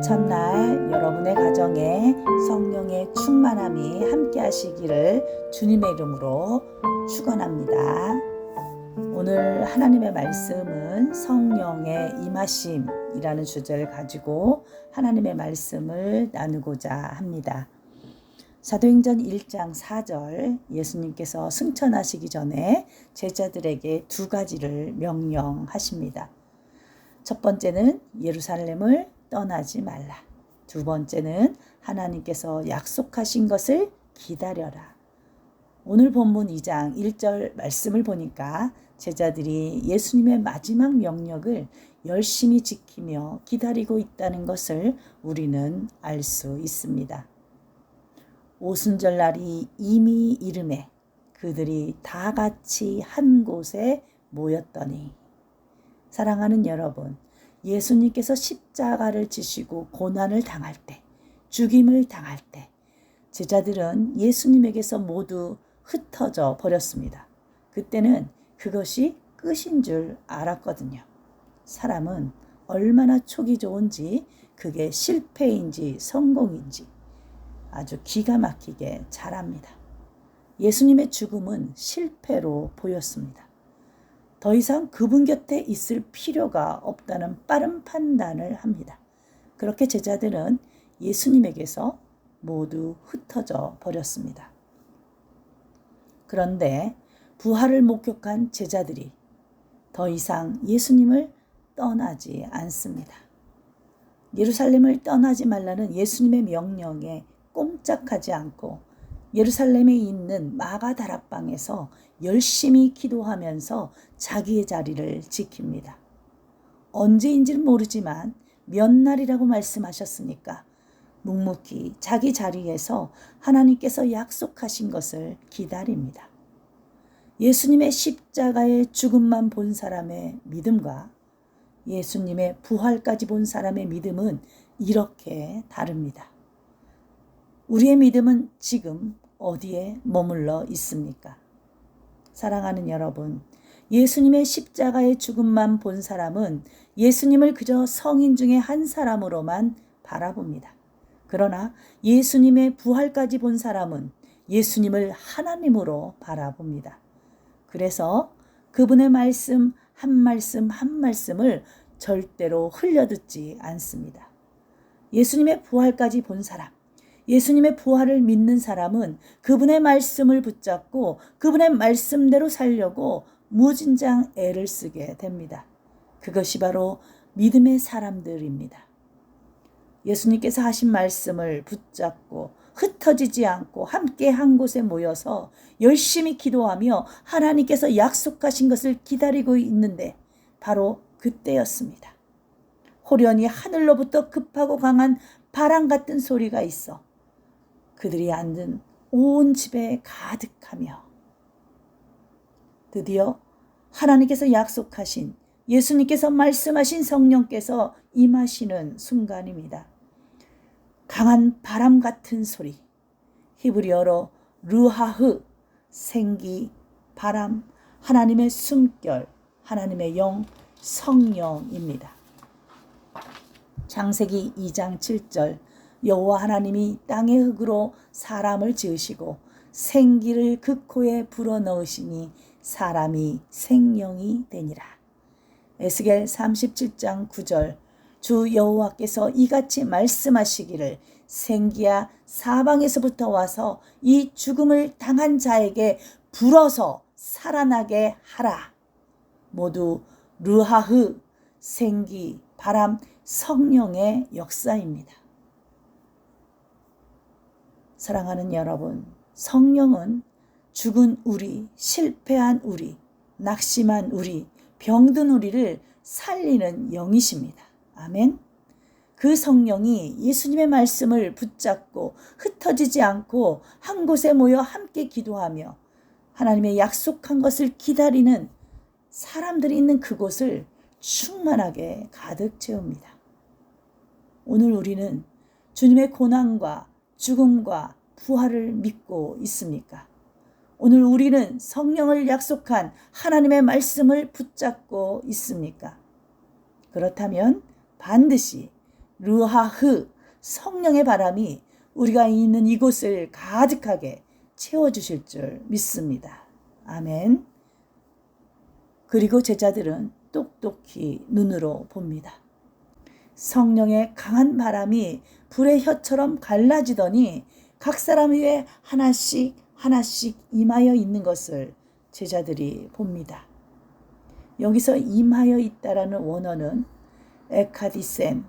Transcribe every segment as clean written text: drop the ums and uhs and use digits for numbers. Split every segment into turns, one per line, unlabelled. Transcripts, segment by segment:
주의 첫날 여러분의 가정에 성령의 충만함이 함께 하시기를 주님의 이름으로 축원합니다. 오늘 하나님의 말씀은 성령의 임하심이라는 주제를 가지고 하나님의 말씀을 나누고자 합니다. 사도행전 1장 4절 예수님께서 승천하시기 전에 제자들에게 두 가지를 명령하십니다. 첫 번째는 예루살렘을 떠나지 말라. 두 번째는 하나님께서 약속하신 것을 기다려라. 오늘 본문 2장 1절 말씀을 보니까 제자들이 예수님의 마지막 명령을 열심히 지키며 기다리고 있다는 것을 우리는 알 수 있습니다. 오순절날이 이미 이름에 그들이 다 같이 한 곳에 모였더니, 사랑하는 여러분, 예수님께서 십자가를 지시고 고난을 당할 때, 죽임을 당할 때 제자들은 예수님에게서 모두 흩어져 버렸습니다. 그때는 그것이 끝인 줄 알았거든요. 사람은 얼마나 촉이 좋은지, 그게 실패인지 성공인지 아주 기가 막히게 잘 압니다. 예수님의 죽음은 실패로 보였습니다. 더 이상 그분 곁에 있을 필요가 없다는 빠른 판단을 합니다. 그렇게 제자들은 예수님에게서 모두 흩어져 버렸습니다. 그런데 부활을 목격한 제자들이 더 이상 예수님을 떠나지 않습니다. 예루살렘을 떠나지 말라는 예수님의 명령에 꼼짝하지 않고 예루살렘에 있는 마가다락방에서 열심히 기도하면서 자기의 자리를 지킵니다. 언제인지는 모르지만 몇 날이라고 말씀하셨으니까 묵묵히 자기 자리에서 하나님께서 약속하신 것을 기다립니다. 예수님의 십자가의 죽음만 본 사람의 믿음과 예수님의 부활까지 본 사람의 믿음은 이렇게 다릅니다. 우리의 믿음은 지금 어디에 머물러 있습니까? 사랑하는 여러분, 예수님의 십자가의 죽음만 본 사람은 예수님을 그저 성인 중에 한 사람으로만 바라봅니다. 그러나 예수님의 부활까지 본 사람은 예수님을 하나님으로 바라봅니다. 그래서 그분의 말씀 한 말씀을 절대로 흘려듣지 않습니다. 예수님의 부활까지 본 사람, 예수님의 부활을 믿는 사람은 그분의 말씀을 붙잡고 그분의 말씀대로 살려고 무진장 애를 쓰게 됩니다. 그것이 바로 믿음의 사람들입니다. 예수님께서 하신 말씀을 붙잡고 흩어지지 않고 함께 한 곳에 모여서 열심히 기도하며 하나님께서 약속하신 것을 기다리고 있는데 바로 그때였습니다. 호련히 하늘로부터 급하고 강한 바람 같은 소리가 있어 그들이 앉은 온 집에 가득하며, 드디어 하나님께서 약속하신, 예수님께서 말씀하신 성령께서 임하시는 순간입니다. 강한 바람 같은 소리, 히브리어로 르하흐, 생기, 바람, 하나님의 숨결, 하나님의 영, 성령입니다. 창세기 2장 7절, 여호와 하나님이 땅의 흙으로 사람을 지으시고 생기를 그 코에 불어넣으시니 사람이 생명이 되니라. 에스겔 37장 9절, 주 여호와께서 이같이 말씀하시기를 생기야 사방에서부터 와서 이 죽음을 당한 자에게 불어서 살아나게 하라. 모두 르하흐, 생기, 바람, 성령의 역사입니다. 사랑하는 여러분, 성령은 죽은 우리, 실패한 우리, 낙심한 우리, 병든 우리를 살리는 영이십니다. 아멘. 그 성령이 예수님의 말씀을 붙잡고 흩어지지 않고 한 곳에 모여 함께 기도하며 하나님의 약속한 것을 기다리는 사람들이 있는 그곳을 충만하게 가득 채웁니다. 오늘 우리는 주님의 고난과 죽음과 부활을 믿고 있습니까? 오늘 우리는 성령을 약속한 하나님의 말씀을 붙잡고 있습니까? 그렇다면 반드시 르하흐 성령의 바람이 우리가 있는 이곳을 가득하게 채워주실 줄 믿습니다. 아멘. 그리고 제자들은 똑똑히 눈으로 봅니다. 성령의 강한 바람이 불의 혀처럼 갈라지더니 각 사람 위에 하나씩 하나씩 임하여 있는 것을 제자들이 봅니다. 여기서 임하여 있다라는 원어는 에카디센,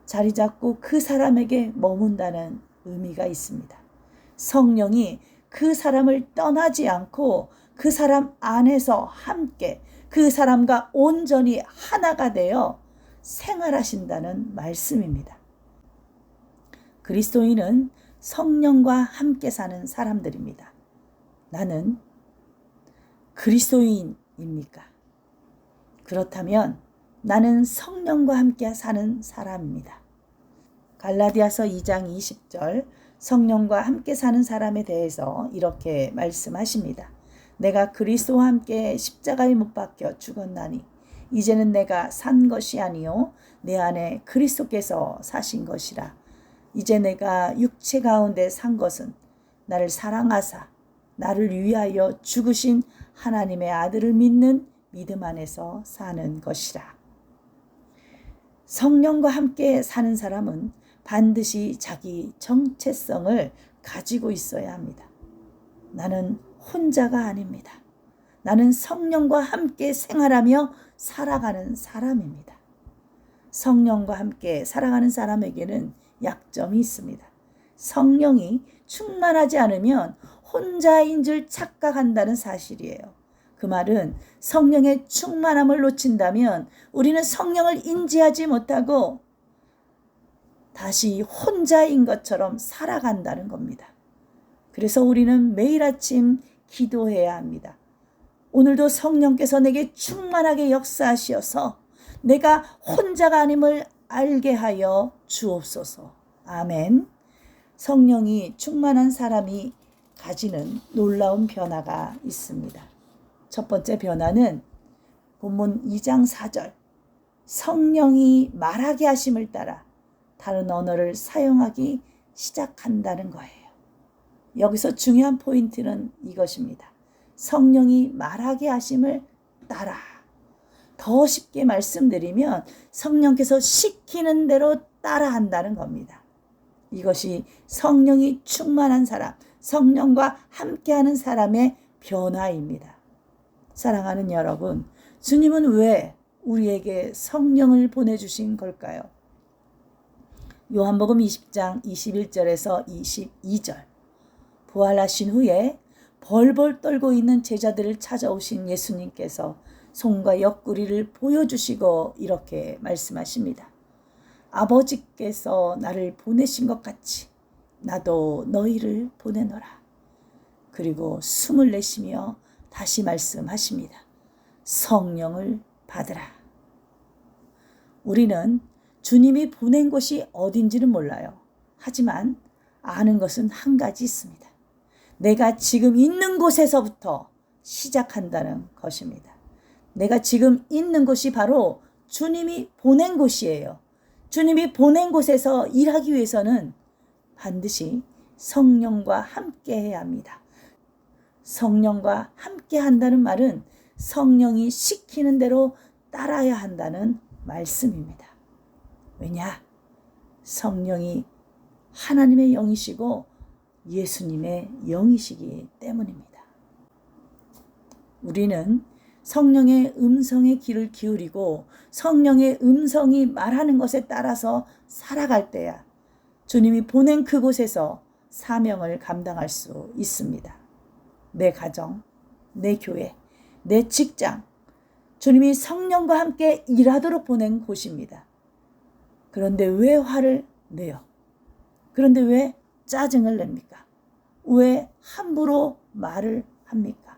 자리 잡고 그 사람에게 머문다는 의미가 있습니다. 성령이 그 사람을 떠나지 않고 그 사람 안에서 함께 그 사람과 온전히 하나가 되어 생활하신다는 말씀입니다. 그리스도인은 성령과 함께 사는 사람들입니다. 나는 그리스도인입니까? 그렇다면 나는 성령과 함께 사는 사람입니다. 갈라디아서 2장 20절 성령과 함께 사는 사람에 대해서 이렇게 말씀하십니다. 내가 그리스도와 함께 십자가에 못 박혀 죽었나니 이제는 내가 산 것이 아니요 내 안에 그리스도께서 사신 것이라. 이제 내가 육체 가운데 산 것은 나를 사랑하사 나를 위하여 죽으신 하나님의 아들을 믿는 믿음 안에서 사는 것이라. 성령과 함께 사는 사람은 반드시 자기 정체성을 가지고 있어야 합니다. 나는 혼자가 아닙니다. 나는 성령과 함께 생활하며 살아가는 사람입니다. 성령과 함께 살아가는 사람에게는 약점이 있습니다. 성령이 충만하지 않으면 혼자인 줄 착각한다는 사실이에요. 그 말은 성령의 충만함을 놓친다면 우리는 성령을 인지하지 못하고 다시 혼자인 것처럼 살아간다는 겁니다. 그래서 우리는 매일 아침 기도해야 합니다. 오늘도 성령께서 내게 충만하게 역사하시어서 내가 혼자가 아님을 알게 하여 주옵소서. 아멘. 성령이 충만한 사람이 가지는 놀라운 변화가 있습니다. 첫 번째 변화는 본문 2장 4절 성령이 말하게 하심을 따라 다른 언어를 사용하기 시작한다는 거예요. 여기서 중요한 포인트는 이것입니다. 성령이 말하게 하심을 따라. 더 쉽게 말씀드리면 성령께서 시키는 대로 따라한다는 겁니다. 이것이 성령이 충만한 사람, 성령과 함께하는 사람의 변화입니다. 사랑하는 여러분, 주님은 왜 우리에게 성령을 보내주신 걸까요? 요한복음 20장 21절에서 22절 부활하신 후에 벌벌 떨고 있는 제자들을 찾아오신 예수님께서 손과 옆구리를 보여주시고 이렇게 말씀하십니다. 아버지께서 나를 보내신 것 같이 나도 너희를 보내노라. 그리고 숨을 내쉬며 다시 말씀하십니다. 성령을 받으라. 우리는 주님이 보낸 곳이 어딘지는 몰라요. 하지만 아는 것은 한 가지 있습니다. 내가 지금 있는 곳에서부터 시작한다는 것입니다. 내가 지금 있는 곳이 바로 주님이 보낸 곳이에요. 주님이 보낸 곳에서 일하기 위해서는 반드시 성령과 함께 해야 합니다. 성령과 함께 한다는 말은 성령이 시키는 대로 따라야 한다는 말씀입니다. 왜냐? 성령이 하나님의 영이시고 예수님의 영이시기 때문입니다. 우리는 성령의 음성에 귀를 기울이고 성령의 음성이 말하는 것에 따라서 살아갈 때야 주님이 보낸 그곳에서 사명을 감당할 수 있습니다. 내 가정, 내 교회, 내 직장, 주님이 성령과 함께 일하도록 보낸 곳입니다. 그런데 왜 화를 내요? 그런데 왜 짜증을 냅니까? 왜 함부로 말을 합니까?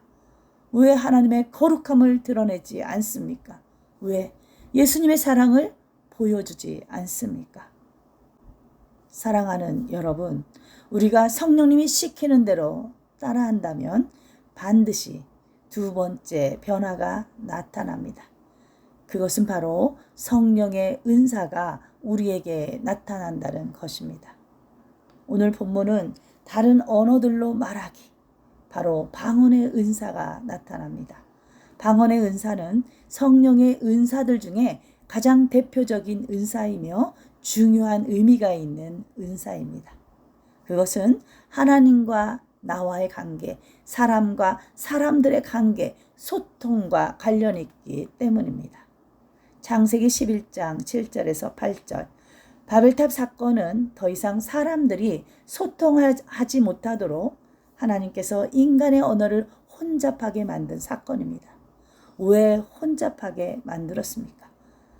왜 하나님의 거룩함을 드러내지 않습니까? 왜 예수님의 사랑을 보여주지 않습니까? 사랑하는 여러분, 우리가 성령님이 시키는 대로 따라한다면 반드시 두 번째 변화가 나타납니다. 그것은 바로 성령의 은사가 우리에게 나타난다는 것입니다. 오늘 본문은 다른 언어들로 말하기, 바로 방언의 은사가 나타납니다. 방언의 은사는 성령의 은사들 중에 가장 대표적인 은사이며 중요한 의미가 있는 은사입니다. 그것은 하나님과 나와의 관계, 사람과 사람들의 관계, 소통과 관련이 있기 때문입니다. 창세기 11장 7절에서 8절, 바벨탑 사건은 더 이상 사람들이 소통하지 못하도록 하나님께서 인간의 언어를 혼잡하게 만든 사건입니다. 왜 혼잡하게 만들었습니까?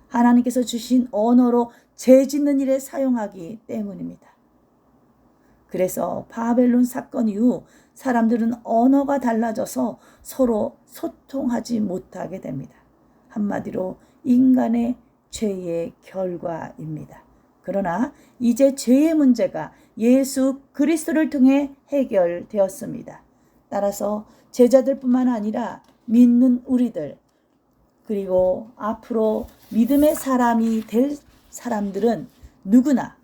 하나님께서 주신 언어로 죄 짓는 일에 사용하기 때문입니다. 그래서 바벨론 사건 이후 사람들은 언어가 달라져서 서로 소통하지 못하게 됩니다. 한마디로 인간의 죄의 결과입니다. 그러나 이제 죄의 문제가 예수 그리스도를 통해 해결되었습니다. 따라서 제자들뿐만 아니라 믿는 우리들, 그리고 앞으로 믿음의 사람이 될 사람들은 누구나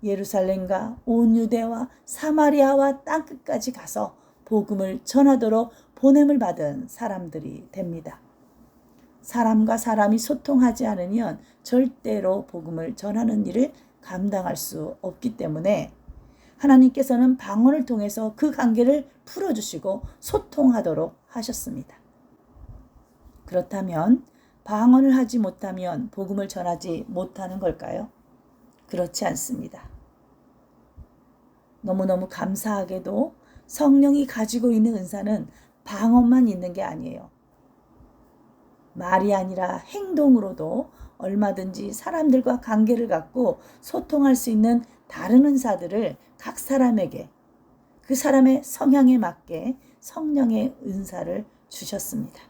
예루살렘과 온 유대와 사마리아와 땅끝까지 가서 복음을 전하도록 보냄을 받은 사람들이 됩니다. 사람과 사람이 소통하지 않으면 절대로 복음을 전하는 일을 감당할 수 없기 때문에 하나님께서는 방언을 통해서 그 관계를 풀어주시고 소통하도록 하셨습니다. 그렇다면 방언을 하지 못하면 복음을 전하지 못하는 걸까요? 그렇지 않습니다. 너무너무 감사하게도 성령이 가지고 있는 은사는 방언만 있는 게 아니에요. 말이 아니라 행동으로도 얼마든지 사람들과 관계를 갖고 소통할 수 있는 다른 은사들을 각 사람에게, 그 사람의 성향에 맞게 성령의 은사를 주셨습니다.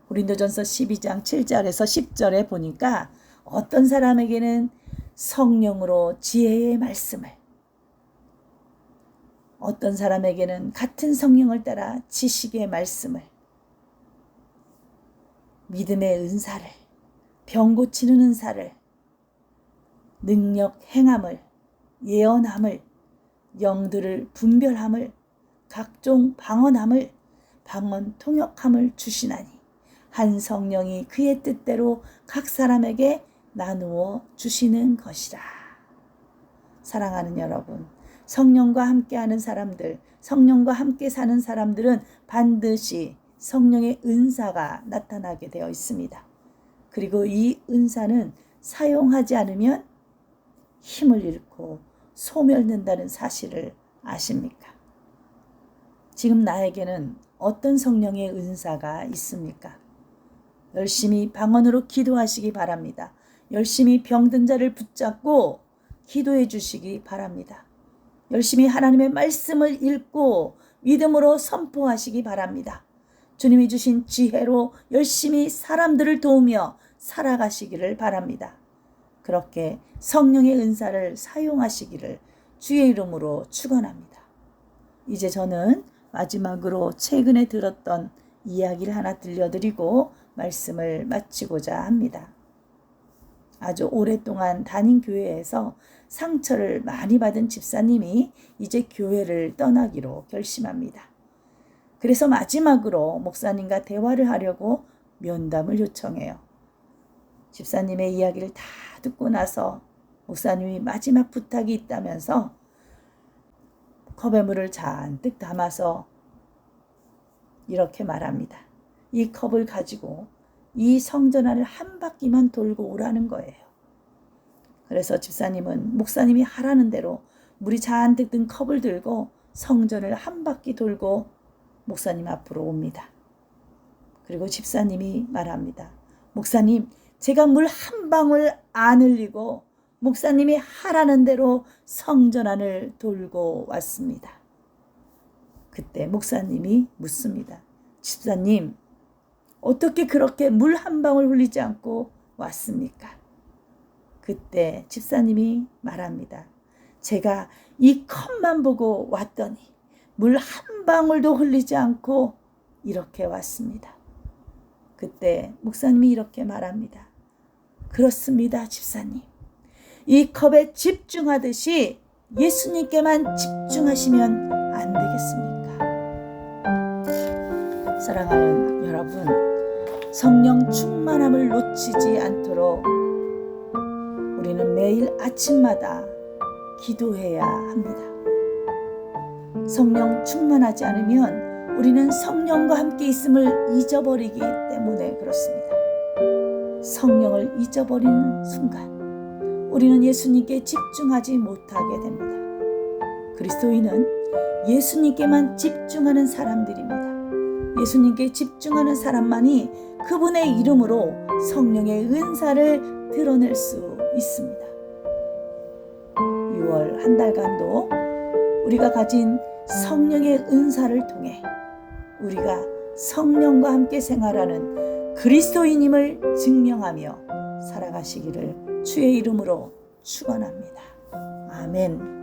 고린도전서 12장 7절에서 10절에 보니까 어떤 사람에게는 성령으로 지혜의 말씀을, 어떤 사람에게는 같은 성령을 따라 지식의 말씀을, 믿음의 은사를, 병 고치는 은사를, 능력 행함을, 예언함을, 영들을 분별함을, 각종 방언함을, 방언 통역함을 주시나니 한 성령이 그의 뜻대로 각 사람에게 나누어 주시는 것이라. 사랑하는 여러분, 성령과 함께하는 사람들, 성령과 함께 사는 사람들은 반드시 성령의 은사가 나타나게 되어 있습니다. 그리고 이 은사는 사용하지 않으면 힘을 잃고 소멸된다는 사실을 아십니까? 지금 나에게는 어떤 성령의 은사가 있습니까? 열심히 방언으로 기도하시기 바랍니다. 열심히 병든 자를 붙잡고 기도해 주시기 바랍니다. 열심히 하나님의 말씀을 읽고 믿음으로 선포하시기 바랍니다. 주님이 주신 지혜로 열심히 사람들을 도우며 살아가시기를 바랍니다. 그렇게 성령의 은사를 사용하시기를 주의 이름으로 축원합니다. 이제 저는 마지막으로 최근에 들었던 이야기를 하나 들려드리고 말씀을 마치고자 합니다. 아주 오랫동안 다닌 교회에서 상처를 많이 받은 집사님이 이제 교회를 떠나기로 결심합니다. 그래서 마지막으로 목사님과 대화를 하려고 면담을 요청해요. 집사님의 이야기를 다 듣고 나서 목사님이 마지막 부탁이 있다면서 컵에 물을 잔뜩 담아서 이렇게 말합니다. 이 컵을 가지고 이 성전 안을 한 바퀴만 돌고 오라는 거예요. 그래서 집사님은 목사님이 하라는 대로 물이 잔뜩 든 컵을 들고 성전을 한 바퀴 돌고 목사님 앞으로 옵니다. 그리고 집사님이 말합니다. 목사님, 제가 물 한 방울 안 흘리고 목사님이 하라는 대로 성전 안을 돌고 왔습니다. 그때 목사님이 묻습니다. 집사님, 어떻게 그렇게 물 한 방울 흘리지 않고 왔습니까? 그때 집사님이 말합니다. 제가 이 컵만 보고 왔더니 물 한 방울도 흘리지 않고 이렇게 왔습니다. 그때 목사님이 이렇게 말합니다. 그렇습니다, 집사님. 이 컵에 집중하듯이 예수님께만 집중하시면 안 되겠습니까? 사랑하는 여러분, 성령 충만함을 놓치지 않도록 우리는 매일 아침마다 기도해야 합니다. 성령 충만하지 않으면 우리는 성령과 함께 있음을 잊어버리기 때문에 그렇습니다. 성령을 잊어버리는 순간 우리는 예수님께 집중하지 못하게 됩니다. 그리스도인은 예수님께만 집중하는 사람들입니다. 예수님께 집중하는 사람만이 그분의 이름으로 성령의 은사를 드러낼 수 있습니다. 6월 한 달간도 우리가 가진 성령의 은사를 통해 우리가 성령과 함께 생활하는 그리스도인임을 증명하며 살아가시기를 주의 이름으로 축원합니다. 아멘.